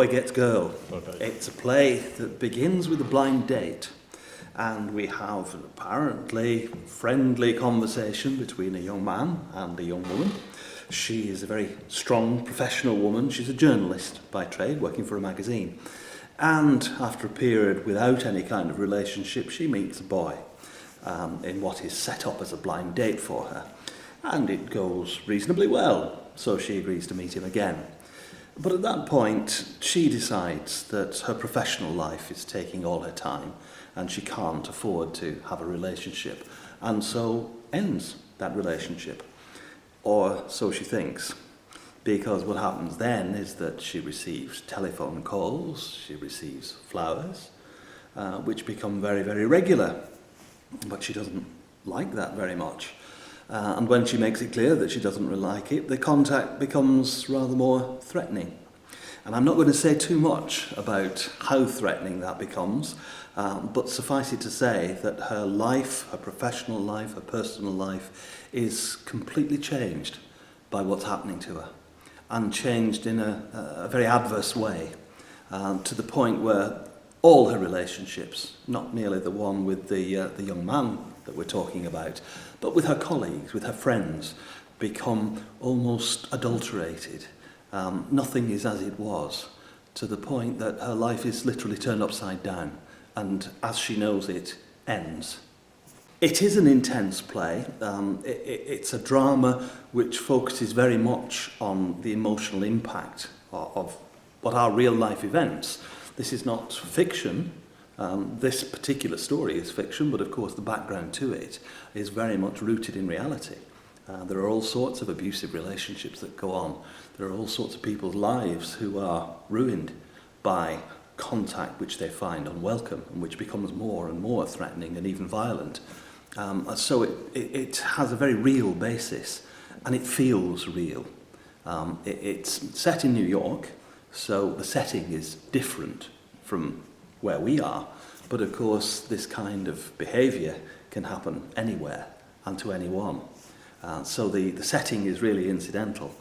Boy Gets Girl. Okay. It's a play that begins with a blind date, and we have an apparently friendly conversation between a young man and a young woman. She is a very strong professional woman. She's a journalist by trade, working for a magazine. And after a period without any kind of relationship, she meets a boy in what is set up as a blind date for her. And it goes reasonably well, so she agrees to meet him again. But at that point, she decides that her professional life is taking all her time and she can't afford to have a relationship, and so ends that relationship. Or so she thinks, because what happens then is that she receives telephone calls, she receives flowers, which become very, very regular, but she doesn't like that very much. And when she makes it clear that she doesn't really like it, the contact becomes rather more threatening. And I'm not going to say too much about how threatening that becomes, but suffice it to say that her life, her professional life, her personal life is completely changed by what's happening to her, and changed in a very adverse way, to the point where all her relationships, not merely the one with the young man that we're talking about, but with her colleagues, with her friends, become almost adulterated. Nothing is as it was, to the point that her life is literally turned upside down, and as she knows it, ends. It is an intense play. It's a drama which focuses very much on the emotional impact of what are real life events. This is not fiction. This particular story is fiction, but of course the background to it is very much rooted in reality. There are all sorts of abusive relationships that go on. There are all sorts of people's lives who are ruined by contact which they find unwelcome and which becomes more and more threatening and even violent. So it has a very real basis, and it feels real. It's set in New York, so the setting is different from where we are, but of course this kind of behaviour can happen anywhere and to anyone. So the setting is really incidental,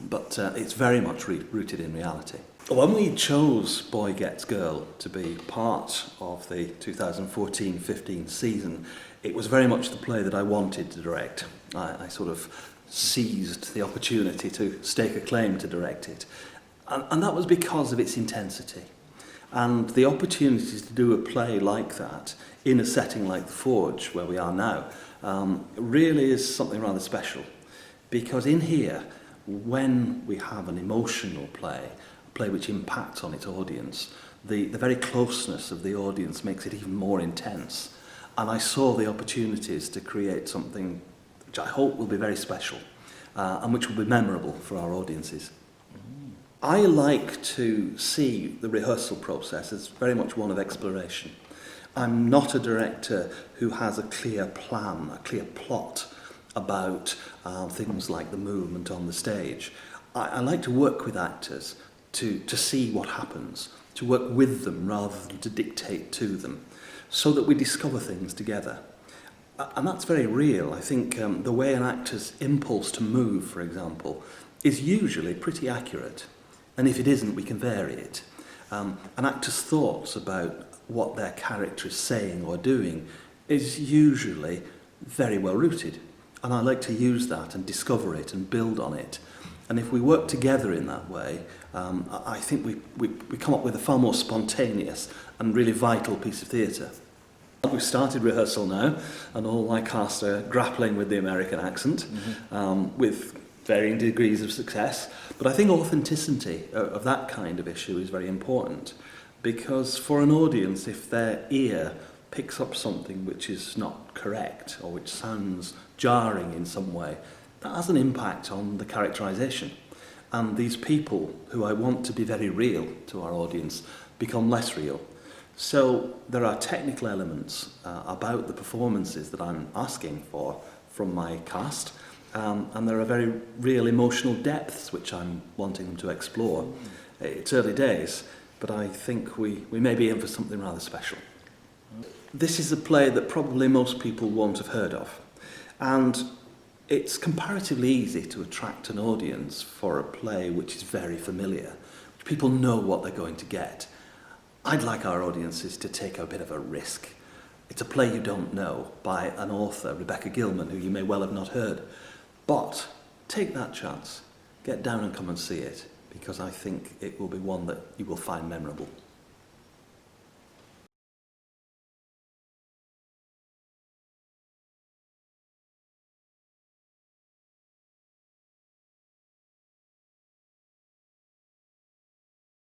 but it's very much rooted in reality. When we chose Boy Gets Girl to be part of the 2014-15 season, it was very much the play that I wanted to direct. I sort of seized the opportunity to stake a claim to direct it. And that was because of its intensity. And the opportunity to do a play like that in a setting like the Forge, where we are now, really is something rather special. Because in here, when we have an emotional play, a play which impacts on its audience, the very closeness of the audience makes it even more intense. And I saw the opportunities to create something which I hope will be very special, and which will be memorable for our audiences. I like to see the rehearsal process as very much one of exploration. I'm not a director who has a clear plan, a clear plot about things like the movement on the stage. I like to work with actors to see what happens, to work with them rather than to dictate to them, so that we discover things together. And that's very real. I think the way an actor's impulse to move, for example, is usually pretty accurate. And if it isn't, we can vary it. An actor's thoughts about what their character is saying or doing is usually very well rooted. And I like to use that and discover it and build on it. And if we work together in that way, I think we come up with a far more spontaneous and really vital piece of theatre. We've started rehearsal now, and all my cast are grappling with the American accent, with varying degrees of success. But I think authenticity of that kind of issue is very important, because for an audience, if their ear picks up something which is not correct or which sounds jarring in some way, that has an impact on the characterization. And these people who I want to be very real to our audience become less real. So there are technical elements about the performances that I'm asking for from my cast, and there are very real emotional depths which I'm wanting them to explore. It's early days, but I think we may be in for something rather special. This is a play that probably most people won't have heard of, and it's comparatively easy to attract an audience for a play which is very familiar, People know what they're going to get. I'd like our audiences to take a bit of a risk. It's a play you don't know by an author, Rebecca Gilman, who you may well have not heard. But take that chance. Get down and come and see it, because I think it will be one that you will find memorable.